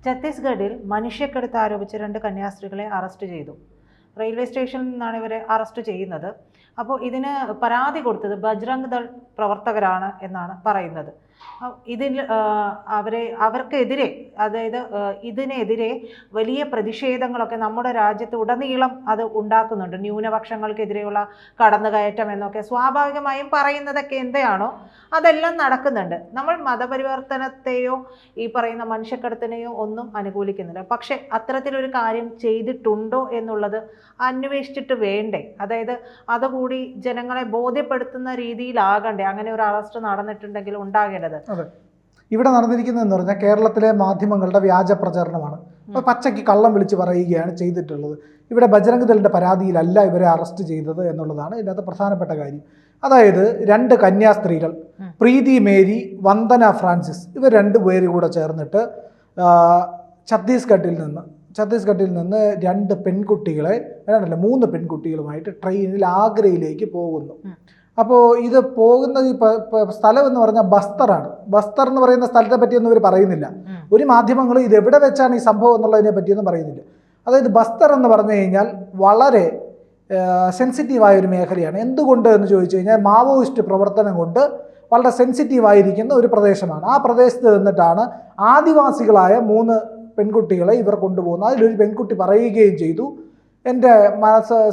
ഛത്തീസ്ഗഡിൽ മനുഷ്യക്കടത്ത് ആരോപിച്ച് 2 കന്യാസ്ത്രീകളെ അറസ്റ്റ് ചെയ്തു. റെയിൽവേ സ്റ്റേഷനിൽ നിന്നാണ് ഇവരെ അറസ്റ്റ് ചെയ്യുന്നത്. അപ്പോൾ ഇതിന് പരാതി കൊടുത്തത് ബജ്രംഗ് ദൾ പ്രവർത്തകരാണ് എന്നാണ് പറയുന്നത്. ഇതിൽ അവർക്കെതിരെ, അതായത് ഇതിനെതിരെ വലിയ പ്രതിഷേധങ്ങളൊക്കെ നമ്മുടെ രാജ്യത്ത് ഉടനീളം അത് ഉണ്ടാക്കുന്നുണ്ട്. ന്യൂനപക്ഷങ്ങൾക്കെതിരെയുള്ള കടന്നുകയറ്റം എന്നൊക്കെ സ്വാഭാവികമായും പറയുന്നതൊക്കെ എന്താണോ അതെല്ലാം നടക്കുന്നുണ്ട്. നമ്മൾ മതപരിവർത്തനത്തെയോ ഈ പറയുന്ന മനുഷ്യക്കടത്തിനെയോ ഒന്നും അനുകൂലിക്കുന്നില്ല. പക്ഷെ അത്തരത്തിലൊരു കാര്യം ചെയ്തിട്ടുണ്ടോ എന്നുള്ളത് അന്വേഷിച്ചിട്ട് വേണ്ടേ? അതായത് അതുകൂടി ജനങ്ങളെ ബോധ്യപ്പെടുത്തുന്ന രീതിയിലാകണ്ടേ അങ്ങനെ ഒരു അറസ്റ്റ് നടന്നിട്ടുണ്ടെങ്കിൽ ഉണ്ടാകേണ്ടത്? അതെ, ഇവിടെ നടന്നിരിക്കുന്നതെന്ന് പറഞ്ഞാൽ കേരളത്തിലെ മാധ്യമങ്ങളുടെ വ്യാജ പ്രചരണമാണ്. പച്ചയ്ക്ക് കള്ളം വിളിച്ച് പറയുകയാണ് ചെയ്തിട്ടുള്ളത്. ഇവിടെ ബജ്രംഗ് ദളിന്റെ പരാതിയിലല്ല ഇവരെ അറസ്റ്റ് ചെയ്തത് എന്നുള്ളതാണ് ഇതിനകത്ത് പ്രധാനപ്പെട്ട കാര്യം. അതായത് 2 കന്യാസ്ത്രീകൾ, പ്രീതി മേരി, വന്ദന ഫ്രാൻസിസ്, ഇവർ 2 പേര് കൂടെ ചേർന്നിട്ട് ഛത്തീസ്ഗഡിൽ നിന്ന് 2 പെൺകുട്ടികളെ, 3 പെൺകുട്ടികളുമായിട്ട് ട്രെയിനിൽ ആഗ്രയിലേക്ക് പോകുന്നു. അപ്പോൾ ഇത് പോകുന്ന ഈ സ്ഥലം എന്ന് പറഞ്ഞാൽ ബസ്തറാണ്. ബസ്തർ എന്ന് പറയുന്ന സ്ഥലത്തെ പറ്റിയൊന്നും ഇവർ പറയുന്നില്ല. ഒരു മാധ്യമങ്ങൾ ഇത് എവിടെ വെച്ചാണ് ഈ സംഭവം എന്നുള്ളതിനെ പറ്റിയൊന്നും പറയുന്നില്ല. അതായത് ബസ്തർ എന്ന് പറഞ്ഞു കഴിഞ്ഞാൽ വളരെ സെൻസിറ്റീവായ ഒരു മേഖലയാണ്. എന്തുകൊണ്ട് എന്ന് ചോദിച്ചു കഴിഞ്ഞാൽ മാവോയിസ്റ്റ് പ്രവർത്തനം കൊണ്ട് വളരെ സെൻസിറ്റീവായിരിക്കുന്ന ഒരു പ്രദേശമാണ്. ആ പ്രദേശത്ത് നിന്നിട്ടാണ് ആദിവാസികളായ 3 പെൺകുട്ടികളെ ഇവർ കൊണ്ടുപോകുന്നത്. അതിലൊരു പെൺകുട്ടി പറയുകയും ചെയ്തു, എൻ്റെ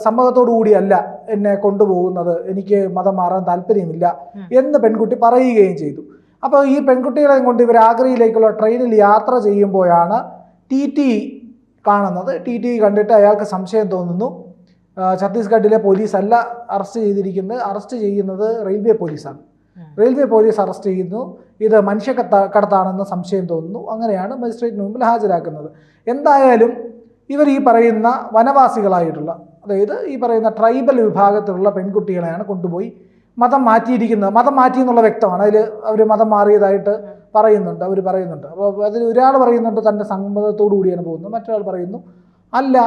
സമ്മതത്തോടു കൂടിയല്ല എന്നെ കൊണ്ടുപോകുന്നത്, എനിക്ക് മതം മാറാൻ താല്പര്യമില്ല എന്ന് പെൺകുട്ടി പറയുകയും ചെയ്തു. അപ്പോൾ ഈ പെൺകുട്ടികളെയും കൊണ്ട് ഇവർ ആഗ്രയിലേക്കുള്ള ട്രെയിനിൽ യാത്ര ചെയ്യുമ്പോഴാണ് TT കാണുന്നത്. TT കണ്ടിട്ട് അയാൾക്ക് സംശയം തോന്നുന്നു. ഛത്തീസ്ഗഡിലെ പോലീസല്ല അറസ്റ്റ് ചെയ്യുന്നത് റെയിൽവേ പോലീസാണ്. റെയിൽവേ പോലീസ് അറസ്റ്റ് ചെയ്യുന്നു. ഇത് മനുഷ്യക്കടത്താണെന്ന് സംശയം തോന്നുന്നു. അങ്ങനെയാണ് മജിസ്ട്രേറ്റിന് മുമ്പിൽ ഹാജരാക്കുന്നത്. എന്തായാലും ഇവർ ഈ പറയുന്ന വനവാസികളായിട്ടുള്ള, അതായത് ഈ പറയുന്ന ട്രൈബൽ വിഭാഗത്തിലുള്ള പെൺകുട്ടികളെയാണ് കൊണ്ടുപോയി മതം മാറ്റി എന്നുള്ള വ്യക്തമാണ്. അതിൽ അവർ മതം മാറിയതായിട്ട് അവർ പറയുന്നുണ്ട്. അപ്പോൾ അതിൽ ഒരാൾ പറയുന്നുണ്ട് തൻ്റെ സമ്മതത്തോടു കൂടിയാണ് പോകുന്നത്, മറ്റൊരാൾ പറയുന്നു അല്ല,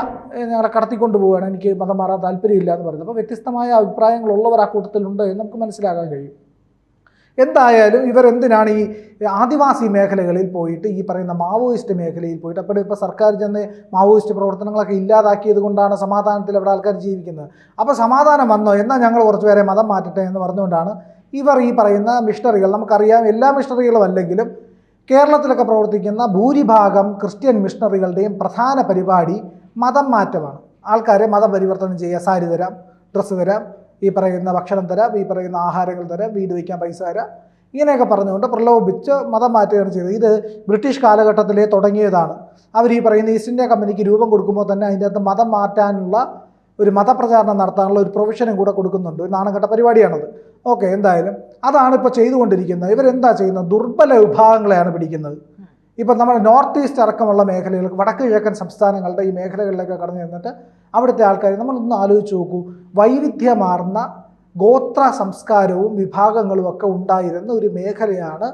ഞങ്ങളെ കടത്തിക്കൊണ്ട് പോവുകയാണ്, എനിക്ക് മതം മാറാൻ താല്പര്യമില്ല എന്ന് പറയുന്നത്. അപ്പോൾ വ്യത്യസ്തമായ അഭിപ്രായങ്ങളുള്ളവർ ആ കൂട്ടത്തിലുണ്ട് എന്ന് നമുക്ക് മനസ്സിലാക്കാൻ കഴിയും. എന്തായാലും ഇവരെന്തിനാണ് ഈ ആദിവാസി മേഖലകളിൽ പോയിട്ട്, ഈ പറയുന്ന മാവോയിസ്റ്റ് മേഖലയിൽ പോയിട്ട്, അപ്പോൾ ഇപ്പോൾ സർക്കാർ ചെന്ന് മാവോയിസ്റ്റ് പ്രവർത്തനങ്ങളൊക്കെ ഇല്ലാതാക്കിയത് കൊണ്ടാണ് സമാധാനത്തിൽ അവിടെ ആൾക്കാർ ജീവിക്കുന്നത്. അപ്പോൾ സമാധാനം വന്നോ, എന്നാൽ ഞങ്ങൾ കുറച്ച് പേരെ മതം മാറ്റട്ടെ എന്ന് പറഞ്ഞുകൊണ്ടാണ് ഇവർ ഈ പറയുന്ന മിഷണറികൾ, നമുക്കറിയാം എല്ലാ മിഷണറികളും അല്ലെങ്കിലും കേരളത്തിലൊക്കെ പ്രവർത്തിക്കുന്ന ഭൂരിഭാഗം ക്രിസ്ത്യൻ മിഷണറികളുടെയും പ്രധാന പരിപാടി മതം മാറ്റമാണ്. ആൾക്കാരെ മതപരിവർത്തനം ചെയ്യുക. സാരി തരാം, ഡ്രസ്സ് തരാം, ഈ പറയുന്ന ഭക്ഷണം തരാം, ഈ പറയുന്ന ആഹാരങ്ങൾ തരാം, വീട് വയ്ക്കാൻ പൈസ തരാം, ഇങ്ങനെയൊക്കെ പറഞ്ഞുകൊണ്ട് പ്രലോഭിച്ച് മതം മാറ്റുകയാണ് ചെയ്തത്. ഇത് ബ്രിട്ടീഷ് കാലഘട്ടത്തിലേ തുടങ്ങിയതാണ്. അവർ ഈ പറയുന്ന ഈസ്റ്റ് ഇന്ത്യ കമ്പനിക്ക് രൂപം കൊടുക്കുമ്പോൾ തന്നെ അതിൻ്റെ അകത്ത് മതം മാറ്റാനുള്ള ഒരു മതപ്രചാരണം നടത്താനുള്ള ഒരു പ്രൊവിഷനും കൂടെ കൊടുക്കുന്നുണ്ട്. ഒരു നാണംകെട്ട പരിപാടിയാണത്. ഓക്കെ, എന്തായാലും അതാണ് ഇപ്പോൾ ചെയ്തുകൊണ്ടിരിക്കുന്നത്. ഇവരെന്താ ചെയ്യുന്നത്? ദുർബല വിഭാഗങ്ങളെയാണ് പിടിക്കുന്നത്. ഇപ്പം നമ്മുടെ നോർത്ത് ഈസ്റ്റ് അടക്കമുള്ള മേഖലകൾക്ക്, വടക്ക് കിഴക്കൻ സംസ്ഥാനങ്ങളുടെ ഈ മേഖലകളിലൊക്കെ കടന്നു ചെന്നിട്ട് അവിടുത്തെ ആൾക്കാർ, നമ്മളൊന്ന് ആലോചിച്ച് നോക്കൂ, വൈവിധ്യമാർന്ന ഗോത്ര സംസ്കാരവും വിഭാഗങ്ങളും ഒക്കെ ഉണ്ടായിരുന്ന ഒരു മേഖലയാണ്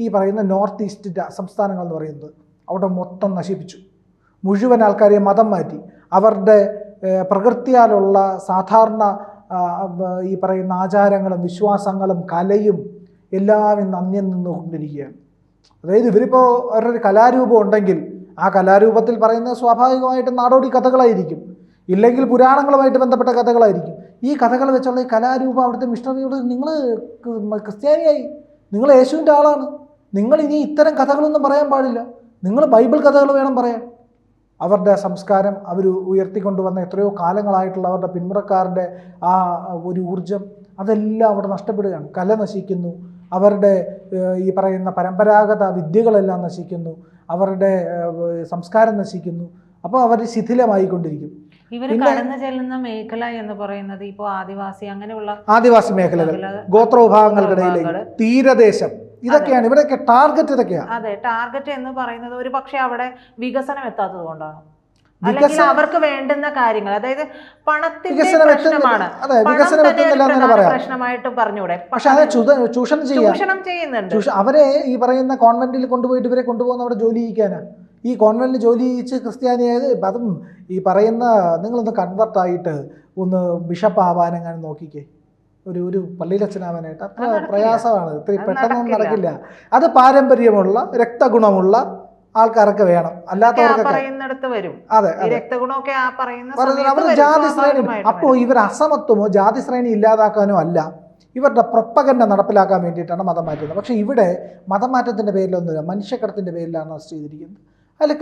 ഈ പറയുന്ന നോർത്ത് ഈസ്റ്റ് സംസ്ഥാനങ്ങൾ എന്ന് പറയുന്നത്. അവിടെ മൊത്തം നശിപ്പിച്ചു. മുഴുവൻ ആൾക്കാരെയും മതം മാറ്റി. അവരുടെ പ്രകൃതിയാലുള്ള സാധാരണ ഈ പറയുന്ന ആചാരങ്ങളും വിശ്വാസങ്ങളും കലയും എല്ലാം ഇന്ന് അന്യം നിന്നുകൊണ്ടിരിക്കുകയാണ്. അതായത് ഇവരിപ്പോൾ അവരുടെ കലാരൂപം ഉണ്ടെങ്കിൽ ആ കലാരൂപത്തിൽ പറയുന്നത് സ്വാഭാവികമായിട്ടും നാടോടി കഥകളായിരിക്കും, ഇല്ലെങ്കിൽ പുരാണങ്ങളുമായിട്ട് ബന്ധപ്പെട്ട കഥകളായിരിക്കും. ഈ കഥകൾ വെച്ചുള്ള ഈ കലാരൂപം അവിടുത്തെ മിഷണറിയോട്, നിങ്ങൾ ക്രിസ്ത്യാനിയായി, നിങ്ങൾ യേശുവിൻ്റെ ആളാണ്, നിങ്ങൾ ഇനി ഇത്തരം കഥകളൊന്നും പറയാൻ പാടില്ല, നിങ്ങൾ ബൈബിൾ കഥകൾ വേണം പറയാൻ. അവരുടെ സംസ്കാരം അവർ ഉയർത്തിക്കൊണ്ടുവന്ന എത്രയോ കാലങ്ങളായിട്ടുള്ള അവരുടെ പിന്മുറക്കാരുടെ ആ ഒരു ഊർജം അതെല്ലാം അവിടെ നഷ്ടപ്പെടുകയാണ്. കല നശിക്കുന്നു, അവരുടെ ഈ പറയുന്ന പരമ്പരാഗത വിദ്യകളെല്ലാം നശിക്കുന്നു, അവരുടെ സംസ്കാരം നശിക്കുന്നു. അപ്പോൾ അവർ ശിഥിലമായിക്കൊണ്ടിരിക്കും. ഇവർ കടന്നു ചെല്ലുന്ന മേഖല എന്ന് പറയുന്നത് ഇപ്പോൾ ആദിവാസി മേഖലകൾ, ഗോത്രവിഭാഗങ്ങൾക്കിടയിലേക്ക്, തീരദേശം, ഇതൊക്കെയാണ് ഇവിടെയൊക്കെ ടാർഗറ്റ്. ഇതൊക്കെയാണ് അതെ, ടാർഗറ്റ് എന്ന് പറയുന്നത് ഒരു പക്ഷേ അവിടെ വികസനം എത്താത്തത് കൊണ്ടാണ്, അല്ലെങ്കിൽ അവർക്ക് വേണ്ടുന്ന കാര്യങ്ങൾ, അതായത് പണത്തിന്റെ പ്രശ്നമാണ്, പ്രശ്നമായിട്ട് പറഞ്ഞൂടെ? പക്ഷെ അത് ചൂഷണം ചെയ്യുന്നുണ്ട്. അവരെ ഈ പറയുന്ന കോൺവെന്റിൽ കൊണ്ടുപോയിട്ട് ഇവരെ കൊണ്ടുപോകുന്ന അവിടെ ജോലി ചെയ്യിക്കാനാണ്. ഈ കോൺവെന്റിൽ ജോലി ചെയ്യിച്ച് ക്രിസ്ത്യാനിയായത്, അതും ഈ പറയുന്ന നിങ്ങളൊന്ന് കൺവെർട്ടായിട്ട് ഒന്ന് ബിഷപ്പ് ആവാനെങ്ങാനും നോക്കിക്കേ, ഒരു പള്ളിയിലച്ഛനാവാനായിട്ട് അത്ര പ്രയാസമാണ്. ഇത്തിരി പെട്ടെന്നൊന്നും നടക്കില്ല. അത് പാരമ്പര്യമുള്ള രക്തഗുണമുള്ള ആൾക്കാരൊക്കെ വേണം, അല്ലാത്തവർക്കൊക്കെ പറയുന്നിടത്ത് വരും. അതെ ഈ രക്തഗുണമൊക്കെ ആ പറയുന്ന അവർ ജാതി ശ്രേണി. അപ്പോൾ ഇവർ അസമത്വമോ ജാതി ശ്രേണി ഇല്ലാതാക്കാനോ അല്ല, ഇവരുടെ പ്രൊപ്പഗൻഡ നടപ്പിലാക്കാൻ വേണ്ടിയിട്ടാണ് മതം മാറ്റുന്നത്. പക്ഷേ ഇവിടെ മതം മാറ്റത്തിൻ്റെ പേരിലൊന്നുമില്ല, മനുഷ്യക്കടത്തിൻ്റെ പേരിലാണ് അറസ്റ്റ് ചെയ്തിരിക്കുന്നത്. അതിൽ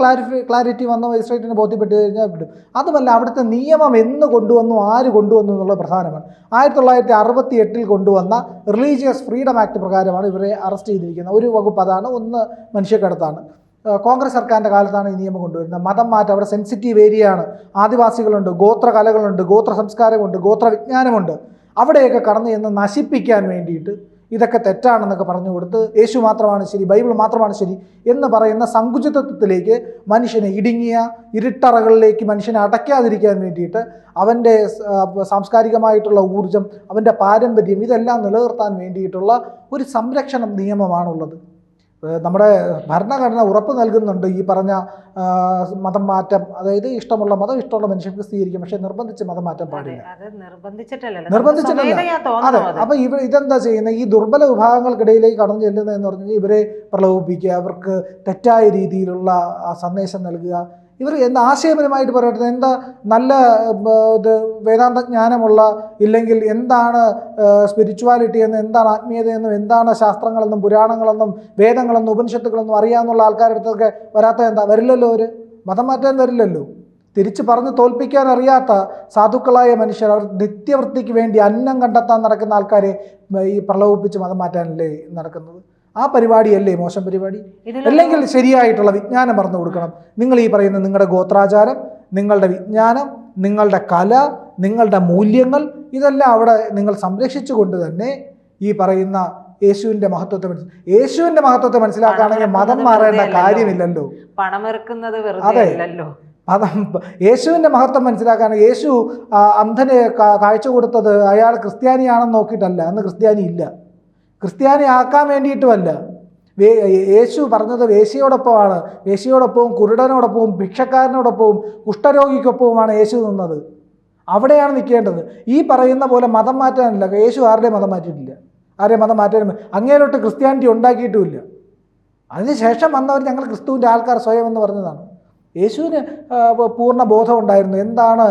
ക്ലാരിറ്റി വന്ന മജിസ്ട്രേറ്റിന് ബോധ്യപ്പെട്ട് കഴിഞ്ഞാൽ വിടും. അതുമല്ല, അവിടുത്തെ നിയമം എന്ന് കൊണ്ടുവന്നു, ആര് കൊണ്ടുവന്നു എന്നുള്ളത് പ്രധാനമാണ്. 1968 കൊണ്ടുവന്ന റിലീജിയസ് ഫ്രീഡം ആക്ട് പ്രകാരമാണ് ഇവരെ അറസ്റ്റ് ചെയ്തിരിക്കുന്നത്. ഒരു വകുപ്പ് അതാണ്, ഒന്ന് മനുഷ്യക്കടത്താണ്. കോൺഗ്രസ് സർക്കാരിൻ്റെ കാലത്താണ് ഈ നിയമം കൊണ്ടുവരുന്നത്. മതം മാറ്റം അവിടെ സെൻസിറ്റീവ് ഏരിയയാണ്. ആദിവാസികളുണ്ട്, ഗോത്ര കലകളുണ്ട്, ഗോത്ര സംസ്കാരമുണ്ട്, ഗോത്ര വിജ്ഞാനമുണ്ട്. അവിടെയൊക്കെ കടന്നു ചെന്ന് നശിപ്പിക്കാൻ വേണ്ടിയിട്ട് ഇതൊക്കെ തെറ്റാണെന്നൊക്കെ പറഞ്ഞു കൊടുത്ത് യേശു മാത്രമാണ് ശരി, ബൈബിൾ മാത്രമാണ് ശരി എന്ന് പറയുന്ന സങ്കുചിതത്വത്തിലേക്ക് മനുഷ്യനെ, ഇടുങ്ങിയ ഇരുട്ടറകളിലേക്ക് മനുഷ്യനെ അടയ്ക്കാതിരിക്കാൻ വേണ്ടിയിട്ട് അവൻ്റെ സാംസ്കാരികമായിട്ടുള്ള ഊർജം, അവൻ്റെ പാരമ്പര്യം ഇതെല്ലാം നിലനിർത്താൻ വേണ്ടിയിട്ടുള്ള ഒരു സംരക്ഷണം നിയമമാണുള്ളത്. നമ്മുടെ ഭരണഘടന ഉറപ്പ് നൽകുന്നുണ്ട് ഈ പറഞ്ഞ മതം മാറ്റം, അതായത് ഇഷ്ടമുള്ള മതം ഇഷ്ടമുള്ള മനുഷ്യർക്ക് സ്വീകരിക്കും, പക്ഷെ നിർബന്ധിച്ച് മതം മാറ്റം പാടില്ല. നിർബന്ധിച്ചിട്ടല്ല. അതെ. അപ്പൊ ഇതെന്താ ചെയ്യുന്നത്? ഈ ദുർബല വിഭാഗങ്ങൾക്കിടയിലേക്ക് കടന്നു ചെല്ലുന്നതെന്ന് പറഞ്ഞാൽ ഇവരെ പ്രലോഭിപ്പിക്കുക, അവർക്ക് തെറ്റായ രീതിയിലുള്ള സന്ദേശം നൽകുക. ഇവർ എന്താ ആശയപരമായിട്ട് പറയട്ടെ, എന്താ നല്ല ഇത് വേദാന്ത ജ്ഞാനമുള്ള, ഇല്ലെങ്കിൽ എന്താണ് സ്പിരിച്വാലിറ്റി എന്നും, എന്താണ് ആത്മീയതയെന്നും, എന്താണ് ശാസ്ത്രങ്ങളെന്നും, പുരാണങ്ങളെന്നും, വേദങ്ങളെന്നും, ഉപനിഷത്തുകളെന്നും അറിയാവുന്ന ആൾക്കാരുടെ അടുത്തൊക്കെ വരാത്ത എന്താ? വരില്ലല്ലോ. അവർ മതം മാറ്റാൻ വരില്ലല്ലോ. തിരിച്ച് പറഞ്ഞ് തോൽപ്പിക്കാൻ അറിയാത്ത സാധുക്കളായ മനുഷ്യർ, അവർ നിത്യവൃത്തിക്ക് വേണ്ടി അന്നം കണ്ടെത്താൻ നടക്കുന്ന ആൾക്കാരെ ഈ പ്രലോഭിപ്പിച്ച് മതം മാറ്റാനല്ലേ നടക്കുന്നത്? ആ പരിപാടിയല്ലേ മോശം പരിപാടി? അല്ലെങ്കിൽ ശരിയായിട്ടുള്ള വിജ്ഞാനം പറഞ്ഞു കൊടുക്കണം. നിങ്ങൾ ഈ പറയുന്ന നിങ്ങളുടെ ഗോത്രാചാരം, നിങ്ങളുടെ വിജ്ഞാനം, നിങ്ങളുടെ കല, നിങ്ങളുടെ മൂല്യങ്ങൾ, ഇതെല്ലാം അവിടെ നിങ്ങൾ സംരക്ഷിച്ചുകൊണ്ട് തന്നെ ഈ പറയുന്ന യേശുവിൻ്റെ മഹത്വത്തെ മനസ്സിലാക്കുകയാണെങ്കിൽ മതം മാറേണ്ട കാര്യമില്ലല്ലോ. പണമെറുക്കുന്നത് അതെ, യേശുവിൻ്റെ മഹത്വം മനസ്സിലാക്കുകയാണെങ്കിൽ യേശു അന്ധന് കാഴ്ച കൊടുത്തത് അയാൾ ക്രിസ്ത്യാനിയാണെന്ന് നോക്കിയിട്ടല്ല. അന്ന് ക്രിസ്ത്യാനി ഇല്ല. ക്രിസ്ത്യാനി ആക്കാൻ വേണ്ടിയിട്ടുമല്ല. യേശു പറഞ്ഞത് വേശ്യയോടൊപ്പമാണ്. വേശ്യയോടൊപ്പവും കുരുടനോടൊപ്പവും ഭിക്ഷക്കാരനോടൊപ്പവും കുഷ്ഠരോഗിക്കൊപ്പവുമാണ് യേശു നിന്നത്. അവിടെയാണ് നിൽക്കേണ്ടത്. ഈ പറയുന്ന പോലെ മതം മാറ്റാനില്ല. യേശു ആരുടെയും മതം മാറ്റിയിട്ടില്ല. ആരെയും മതം മാറ്റാനും അങ്ങേരോട്ട് ക്രിസ്ത്യാനിറ്റി ഉണ്ടാക്കിയിട്ടുമില്ല. അതിനുശേഷം വന്നവർ ഞങ്ങൾ ക്രിസ്തുവിൻ്റെ ആൾക്കാർ സ്വയം എന്ന് പറഞ്ഞതാണ്. യേശുവിന് പൂർണ്ണ ബോധം ഉണ്ടായിരുന്നു. എന്താണ്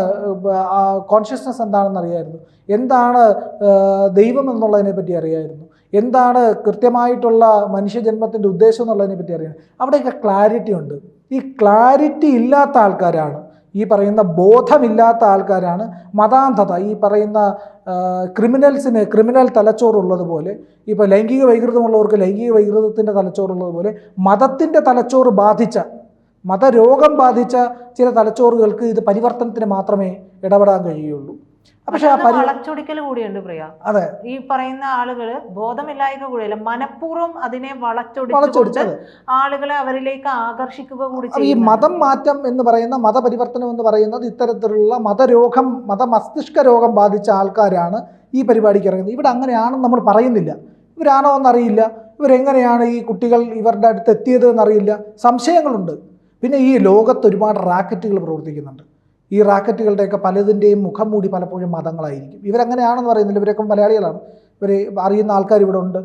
കോൺഷ്യസ്നസ് എന്താണെന്ന് അറിയായിരുന്നു. എന്താണ് ദൈവം എന്നുള്ളതിനെ പറ്റി അറിയായിരുന്നു. എന്താണ് കൃത്യമായിട്ടുള്ള മനുഷ്യജന്മത്തിൻ്റെ ഉദ്ദേശം എന്നുള്ളതിനെ പറ്റി അറിയാം. അവിടെയൊക്കെ ക്ലാരിറ്റി ഉണ്ട്. ഈ ക്ലാരിറ്റി ഇല്ലാത്ത ആൾക്കാരാണ്, ഈ പറയുന്ന ബോധമില്ലാത്ത ആൾക്കാരാണ് മതാന്ധത, ഈ പറയുന്ന ക്രിമിനൽസിന് ക്രിമിനൽ തലച്ചോറുള്ളതുപോലെ, ഇപ്പോൾ ലൈംഗിക വൈകൃതമുള്ളവർക്ക് ലൈംഗിക വൈകൃതത്തിൻ്റെ തലച്ചോറുള്ളതുപോലെ മതത്തിൻ്റെ തലച്ചോറ് ബാധിച്ച, മതരോഗം ബാധിച്ച ചില തലച്ചോറുകൾക്ക് ഇത് പരിവർത്തനത്തിന് മാത്രമേ ഇടപെടാൻ കഴിയുള്ളൂ. പക്ഷെ വളച്ചൊടിക്കൽ കൂടിയുണ്ട് പ്രിയ. അതെ, ഈ പറയുന്ന ആളുകള് ബോധമില്ലായ്മ കൂടിയല്ല, മനഃപൂർവ്വം അതിനെ വളച്ചൊടിച്ച് ആളുകളെ അവരിലേക്ക് ആകർഷിക്കുക കൂടി ചെയ്യും. ഈ മതം മാറ്റം എന്ന് പറയുന്ന, മതപരിവർത്തനം എന്ന് പറയുന്നത് ഇത്തരത്തിലുള്ള മതരോഗം, മതമസ്തിഷ്ക രോഗം ബാധിച്ച ആൾക്കാരാണ് ഈ പരിപാടിക്ക് ഇറങ്ങുന്നത്. ഇവിടെ അങ്ങനെയാണെന്ന് നമ്മൾ പറയുന്നില്ല. ഇവരാണോ എന്നറിയില്ല, ഇവരെങ്ങനെയാണ് ഈ കുട്ടികൾ ഇവരുടെ അടുത്ത് എത്തിയത് എന്നറിയില്ല, സംശയങ്ങളുണ്ട്. പിന്നെ ഈ ലോകത്ത് ഒരുപാട് റാക്കറ്റുകൾ പ്രവർത്തിക്കുന്നുണ്ട്. ഈ റാക്കറ്റുകളുടെയൊക്കെ പലതിൻ്റെയും മുഖം മൂടി പലപ്പോഴും മതങ്ങളായിരിക്കും. ഇവരങ്ങനെയാണെന്ന് പറയുന്നില്ല, ഇവരൊക്കെ മലയാളികളാണ്, ഇവർ അറിയുന്ന ആൾക്കാർ ഇവിടെ ഉണ്ട്.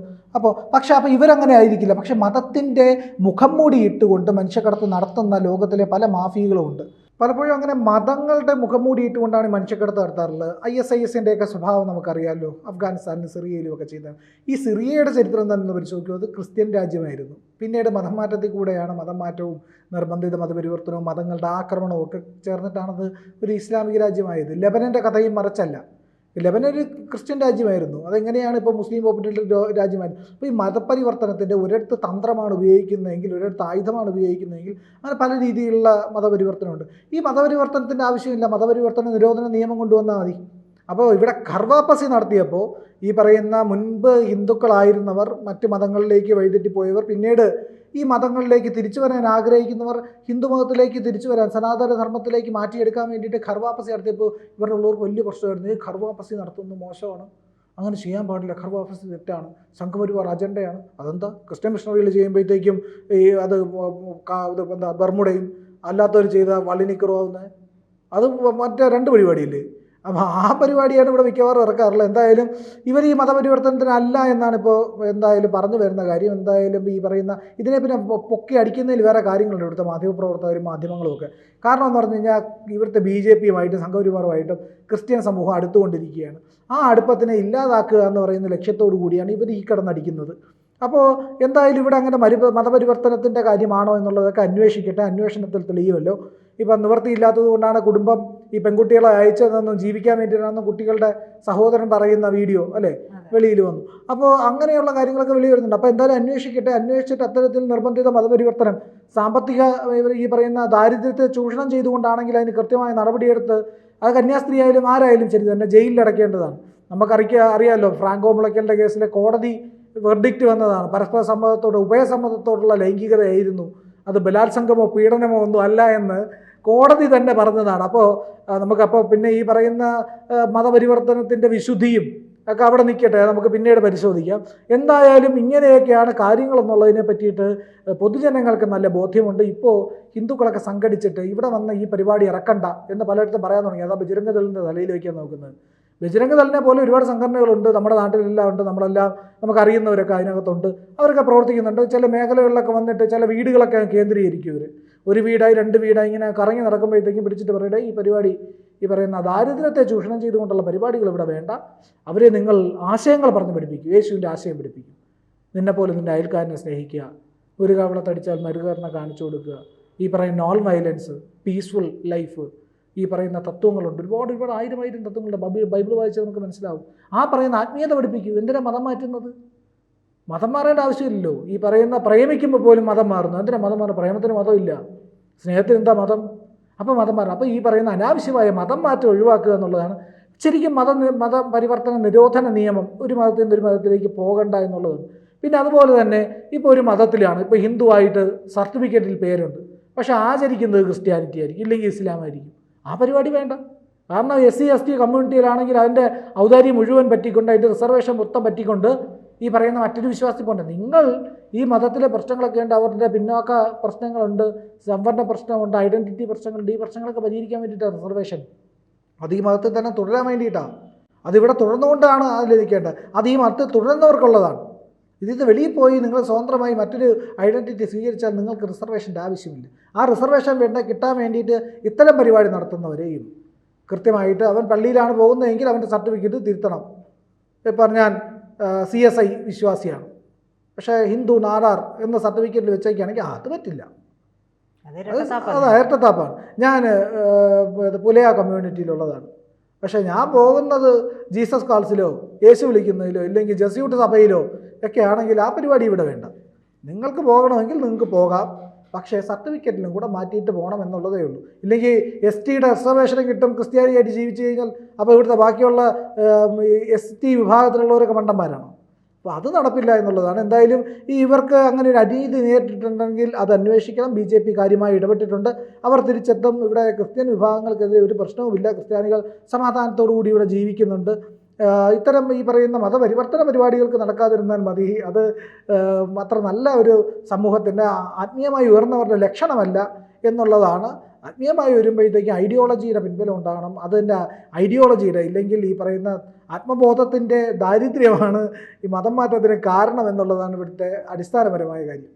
പക്ഷേ ഇവരങ്ങനെ ആയിരിക്കില്ല. പക്ഷെ മതത്തിൻ്റെ മുഖം മൂടി ഇട്ടുകൊണ്ട് മനുഷ്യക്കടത്ത് നടത്തുന്ന ലോകത്തിലെ പല മാഫിയകളുമുണ്ട്. പലപ്പോഴും അങ്ങനെ മതങ്ങളുടെ മുഖം മൂടിയിട്ടുകൊണ്ടാണ് മനുഷ്യക്കടത്ത് നടത്താറുള്ളത്. ISISൻ്റെയൊക്കെ സ്വഭാവം നമുക്കറിയാമല്ലോ. അഫ്ഗാനിസ്ഥാനിലും സിറിയയിലും ഒക്കെ ചെയ്തത്. ഈ സിറിയയുടെ ചരിത്രം തന്നെ പരിശോധിക്കും. അത് ക്രിസ്ത്യൻ രാജ്യമായിരുന്നു. പിന്നീട് മതം മാറ്റത്തിൽ കൂടെയാണ് മതം മാറ്റവും നിർബന്ധിത മതപരിവർത്തനവും മതങ്ങളുടെ ആക്രമണവും ഒക്കെ ചേർന്നിട്ടാണത് ഒരു ഇസ്ലാമിക രാജ്യമായത്. ലെബനൻ്റെ കഥയും മറിച്ചല്ല. ലെബനൻ ഒരു ക്രിസ്ത്യൻ രാജ്യമായിരുന്നു. അതെങ്ങനെയാണ് ഇപ്പോൾ മുസ്ലിം പോപ്പുലേറ്റഡ് രാജ്യമായിരുന്നു. അപ്പോൾ ഈ മതപരിവർത്തനത്തിൻ്റെ ഒരിടത്ത് തന്ത്രമാണ് ഉപയോഗിക്കുന്നതെങ്കിൽ, ഒരിടത്ത് ആയുധമാണ് ഉപയോഗിക്കുന്നതെങ്കിൽ, അങ്ങനെ പല രീതിയിലുള്ള മതപരിവർത്തനമുണ്ട്. ഈ മതപരിവർത്തനത്തിൻ്റെ ആവശ്യമില്ല. മതപരിവർത്തന നിരോധന നിയമം കൊണ്ടുവന്നാൽ മതി. അപ്പോൾ ഇവിടെ ഖർവാപ്പസി നടത്തിയപ്പോൾ ഈ പറയുന്ന മുൻപ് ഹിന്ദുക്കളായിരുന്നവർ മറ്റ് മതങ്ങളിലേക്ക് വഴിതെറ്റിപ്പോയവർ പിന്നീട് ഈ മതങ്ങളിലേക്ക് തിരിച്ചു വരാൻ ആഗ്രഹിക്കുന്നവർ ഹിന്ദു മതത്തിലേക്ക് തിരിച്ചു വരാൻ, സനാതന ധർമ്മത്തിലേക്ക് മാറ്റിയെടുക്കാൻ വേണ്ടിയിട്ട് ഖർവാപ്പസി നടത്തിയപ്പോൾ ഇവരുടെ ഉള്ളവർക്ക് വലിയ പ്രശ്നമായിരുന്നു. ഈ ഖർവാപ്പസി നടത്തുന്നത് മോശമാണ്, അങ്ങനെ ചെയ്യാൻ പാടില്ല, ഖർവാപ്പസി തെറ്റാണ്, സംഘപരിവാർ അജണ്ടയാണ്. അതെന്താ ക്രിസ്ത്യൻ മിഷണറികൾ ചെയ്യുമ്പോഴത്തേക്കും ഈ അത് എന്താ ബർമുടയും അല്ലാത്തവർ ചെയ്ത വള്ളിനിക്കറുമാവുന്നത്? അത് മറ്റേ രണ്ട് പരിപാടിയില്ലേ. അപ്പോൾ ആ പരിപാടിയാണ് ഇവിടെ മിക്കവാറും ഇറക്കാറുള്ളത്. എന്തായാലും ഇവർ ഈ മതപരിവർത്തനത്തിനല്ല എന്നാണ് ഇപ്പോൾ എന്തായാലും പറഞ്ഞു വരുന്ന കാര്യം. എന്തായാലും ഈ പറയുന്ന ഇതിനെ പിന്നെ പൊക്കി അടിക്കുന്നതിൽ വേറെ കാര്യങ്ങളുണ്ട് ഇവിടുത്തെ മാധ്യമപ്രവർത്തകരും മാധ്യമങ്ങളും ഒക്കെ. കാരണം എന്ന് പറഞ്ഞു കഴിഞ്ഞാൽ ഇവിടുത്തെ BJP-യുമായിട്ടും സംഘപരിവാറുമായിട്ടും ക്രിസ്ത്യൻ സമൂഹം അടുത്തുകൊണ്ടിരിക്കുകയാണ്. ആ അടുപ്പത്തിനെ ഇല്ലാതാക്കുക എന്ന് പറയുന്ന ലക്ഷ്യത്തോടു കൂടിയാണ് ഇവർ ഈ കിടന്നടിക്കുന്നത്. അപ്പോൾ എന്തായാലും ഇവിടെ അങ്ങനെ മതപരിവർത്തനത്തിൻ്റെ കാര്യമാണോ എന്നുള്ളതൊക്കെ അന്വേഷിക്കട്ടെ, അന്വേഷണത്തിൽ തെളിയുമല്ലോ. ഇപ്പം നിവൃത്തിയില്ലാത്തത് കൊണ്ടാണ് കുടുംബം ഈ പെൺകുട്ടികളെ അയച്ചതെന്നും ജീവിക്കാൻ വേണ്ടിയിട്ടാണെന്നും കുട്ടികളുടെ സഹോദരൻ പറയുന്ന വീഡിയോ അല്ലേ വെളിയിൽ വന്നു. അപ്പോൾ അങ്ങനെയുള്ള കാര്യങ്ങളൊക്കെ വെളിയിൽ വരുന്നുണ്ട്. അപ്പോൾ എന്തായാലും അന്വേഷിക്കട്ടെ, അന്വേഷിച്ചിട്ട് അത്തരത്തിൽ നിർബന്ധിത മതപരിവർത്തനം സാമ്പത്തിക ഈ പറയുന്ന ദാരിദ്ര്യത്തെ ചൂഷണം ചെയ്തുകൊണ്ടാണെങ്കിൽ അതിന് കൃത്യമായ നടപടിയെടുത്ത് അത് കന്യാസ്ത്രീ ആയാലും ആരായാലും ശരി തന്നെ ജയിലിലടക്കേണ്ടതാണ്. അറിയാമല്ലോ ഫ്രാങ്കോ മുളയ്ക്കലിൻ്റെ കേസിലെ കോടതി വെർഡിക്റ്റ് വന്നതാണ്. പരസ്പര സമ്മതത്തോടെ ഉഭയസമ്മതത്തോടുള്ള ലൈംഗികതയായിരുന്നു, അത് ബലാത്സംഗമോ പീഡനമോ ഒന്നും അല്ല എന്ന് കോടതി തന്നെ പറഞ്ഞതാണ്. അപ്പോൾ നമുക്കപ്പോൾ പിന്നെ ഈ പറയുന്ന മതപരിവർത്തനത്തിൻ്റെ വിശുദ്ധിയും ഒക്കെ അവിടെ നിൽക്കട്ടെ, നമുക്ക് പിന്നീട് പരിശോധിക്കാം. എന്തായാലും ഇങ്ങനെയൊക്കെയാണ് കാര്യങ്ങളെന്നുള്ളതിനെ പറ്റിയിട്ട് പൊതുജനങ്ങൾക്ക് നല്ല ബോധ്യമുണ്ട്. ഇപ്പോൾ ഹിന്ദുക്കളൊക്കെ സംഘടിച്ചിട്ട് ഇവിടെ വന്ന് ഈ പരിപാടി ഇറക്കണ്ട എന്ന് പലയിടത്തും പറയാൻ തുടങ്ങി. അതാ ബജരംഗ ദളിൻ്റെ തലയിൽ വയ്ക്കാൻ നോക്കുന്നത്. ബജരംഗ ദളിനെ പോലെ ഒരുപാട് സംഘടനകളുണ്ട്, നമ്മുടെ നാട്ടിലെല്ലാം ഉണ്ട്, നമ്മളെല്ലാം നമുക്കറിയുന്നവരൊക്കെ അതിനകത്തുണ്ട്, അവരൊക്കെ പ്രവർത്തിക്കുന്നുണ്ട്. ചില മേഖലകളിലൊക്കെ വന്നിട്ട് ചില വീടുകളൊക്കെ കേന്ദ്രീകരിക്കും ഇവർ. ഒരു വീടായി 2 വീടായി ഇങ്ങനെ കറങ്ങി നടക്കുമ്പോഴത്തേക്കും പിടിച്ചിട്ട് പറയട്ടെ ഈ പരിപാടി ഈ പറയുന്ന ദാരിദ്ര്യത്തെ ചൂഷണം ചെയ്തുകൊണ്ടുള്ള പരിപാടികൾ ഇവിടെ വേണ്ട, അവരെ നിങ്ങൾ ആശയങ്ങൾ പറഞ്ഞ് പഠിപ്പിക്കും, യേശുവിൻ്റെ ആശയം പഠിപ്പിക്കും. നിന്നെപ്പോലെ നിൻ്റെ അയൽക്കാരനെ സ്നേഹിക്കുക, ഒരു കവളത്തടിച്ചാൽ മറുകരണ കാണിച്ചു കൊടുക്കുക, ഈ പറയുന്ന നോൺ വയലൻസ്, പീസ്ഫുൾ ലൈഫ്, ഈ പറയുന്ന തത്വങ്ങളുണ്ട്, ഒരുപാട് 1000 തത്വങ്ങളുണ്ട്. ബൈബിൾ വായിച്ചാൽ നമുക്ക് മനസ്സിലാവും. ആ പറയുന്ന ആത്മീയത പഠിപ്പിക്കൂ. എന്തിനാ മതം മാറ്റുന്നത്? മതം മാറേണ്ട ആവശ്യമില്ലല്ലോ. ഈ പറയുന്ന പ്രേമിക്കുമ്പോൾ പോലും മതം മാറുന്നു. എന്തിനാ മതം മാറുന്നത്? പ്രേമത്തിന് മതമില്ല, സ്നേഹത്തിന് എന്താ മതം? അപ്പോൾ മതം മാറും. അപ്പോൾ ഈ പറയുന്ന അനാവശ്യമായ മതം മാറ്റം ഒഴിവാക്കുക എന്നുള്ളതാണ് ശരിക്കും മത പരിവർത്തന നിരോധന നിയമം. ഒരു മതത്തിൽ നിന്ന് ഒരു മതത്തിലേക്ക് പോകണ്ട എന്നുള്ളതാണ്. പിന്നെ അതുപോലെ തന്നെ ഇപ്പോൾ ഒരു മതത്തിലാണ്, ഇപ്പോൾ ഹിന്ദുവായിട്ട് സർട്ടിഫിക്കറ്റിൽ പേരുണ്ട്, പക്ഷേ ആചരിക്കുന്നത് ക്രിസ്ത്യാനിറ്റി ആയിരിക്കും, ഇല്ലെങ്കിൽ ഇസ്ലാം ആയിരിക്കും. ആ പരിപാടി വേണ്ട. കാരണം SC/ST കമ്മ്യൂണിറ്റിയിലാണെങ്കിൽ അതിൻ്റെ ഔദാര്യം മുഴുവൻ പറ്റിക്കൊണ്ട്, അതിൻ്റെ റിസർവേഷൻ മൊത്തം പറ്റിക്കൊണ്ട് ഈ പറയുന്ന മറ്റൊരു വിശ്വാസത്തിൽ പോകണ്ട. നിങ്ങൾ ഈ മതത്തിലെ പ്രശ്നങ്ങളൊക്കെ ഉണ്ട്, അവരുടെ പിന്നോക്ക പ്രശ്നങ്ങളുണ്ട്, സംവരണ പ്രശ്നമുണ്ട്, ഐഡൻറ്റിറ്റി പ്രശ്നങ്ങളുണ്ട്. ഈ പ്രശ്നങ്ങളൊക്കെ പരിഹരിക്കാൻ വേണ്ടിയിട്ടാണ് റിസർവേഷൻ. അത് ഈ മതത്തിൽ തന്നെ തുടരാൻ വേണ്ടിയിട്ടാണ്. അതിവിടെ തുടർന്നുകൊണ്ടാണ് അതിലിരിക്കേണ്ടത്. അത് ഈ മതത്തിൽ തുടരുന്നവർക്കുള്ളതാണ്. ഇതിൽ വെളിയിൽ പോയി നിങ്ങൾ സ്വതന്ത്രമായി മറ്റൊരു ഐഡൻറ്റിറ്റി സ്വീകരിച്ചാൽ നിങ്ങൾക്ക് റിസർവേഷൻ്റെ ആവശ്യമില്ല. ആ റിസർവേഷൻ കിട്ടാൻ വേണ്ടിയിട്ട് ഇത്തരം പരിപാടി നടത്തുന്നവരെയും കൃത്യമായിട്ട് അവൻ പള്ളിയിലാണ് പോകുന്നതെങ്കിൽ അവൻ്റെ സർട്ടിഫിക്കറ്റ് തിരുത്തണം. ഇപ്പം ഞാൻ CSI വിശ്വാസിയാണ്, പക്ഷേ ഹിന്ദു നാടാർ എന്ന സർട്ടിഫിക്കറ്റിൽ വെച്ചേക്കുകയാണെങ്കിൽ അത് പറ്റില്ല. അത് ഇരട്ടത്താപ്പാണ്. ഞാൻ പുലയ കമ്മ്യൂണിറ്റിയിലുള്ളതാണ്, പക്ഷേ ഞാൻ പോകുന്നത് ജീസസ് കാൾസിലോ യേശു വിളിക്കുന്നതിലോ ഇല്ലെങ്കിൽ ജസ്യൂട്ട് സഭയിലോ ഒക്കെ ആണെങ്കിൽ ആ പരിപാടി ഇവിടെ വേണ്ട. നിങ്ങൾക്ക് പോകണമെങ്കിൽ നിങ്ങൾക്ക് പോകാം, പക്ഷേ സർട്ടിഫിക്കറ്റിലും കൂടെ മാറ്റിയിട്ട് പോകണം എന്നുള്ളതേ ഉള്ളൂ. ഇല്ലെങ്കിൽ STയുടെ റിസർവേഷനും കിട്ടും, ക്രിസ്ത്യാനിയായിട്ട് ജീവിച്ചു കഴിഞ്ഞാൽ അപ്പോൾ ഇവിടുത്തെ ബാക്കിയുള്ള ST വിഭാഗത്തിലുള്ളവരൊക്കെ മണ്ടന്മാരാണ്. അപ്പോൾ അത് നടപ്പില്ല എന്നുള്ളതാണ്. എന്തായാലും ഇവർക്ക് അങ്ങനെ ഒരു അനീതി നേരിട്ടിട്ടുണ്ടെങ്കിൽ അത് അന്വേഷിക്കണം. BJP കാര്യമായി ഇടപെട്ടിട്ടുണ്ട്, അവർ തിരിച്ചെത്തും. ഇവിടെ ക്രിസ്ത്യൻ വിഭാഗങ്ങൾക്കെതിരെ ഒരു പ്രശ്നവുമില്ല, ക്രിസ്ത്യാനികൾ സമാധാനത്തോടു കൂടി ഇവിടെ ജീവിക്കുന്നുണ്ട്. ഇത്തരം ഈ പറയുന്ന മതപരിവർത്തന പരിപാടികൾക്ക് നടക്കാതിരുന്നാൽ മതി. അത് അത്ര നല്ല ഒരു സമൂഹത്തിൻ്റെ ആത്മീയമായി ഉയർന്നവരുടെ ലക്ഷണമല്ല എന്നുള്ളതാണ്. ആത്മീയമായി വരുമ്പോഴത്തേക്കും ഐഡിയോളജിയുടെ പിൻബലം ഉണ്ടാകണം. അതിൻ്റെ ഐഡിയോളജിയുടെ ഇല്ലെങ്കിൽ ഈ പറയുന്ന ആത്മബോധത്തിൻ്റെ ദാരിദ്ര്യമാണ് ഈ മതം മാറ്റത്തിന് കാരണം എന്നുള്ളതാണ് ഇവിടുത്തെ അടിസ്ഥാനപരമായ കാര്യം.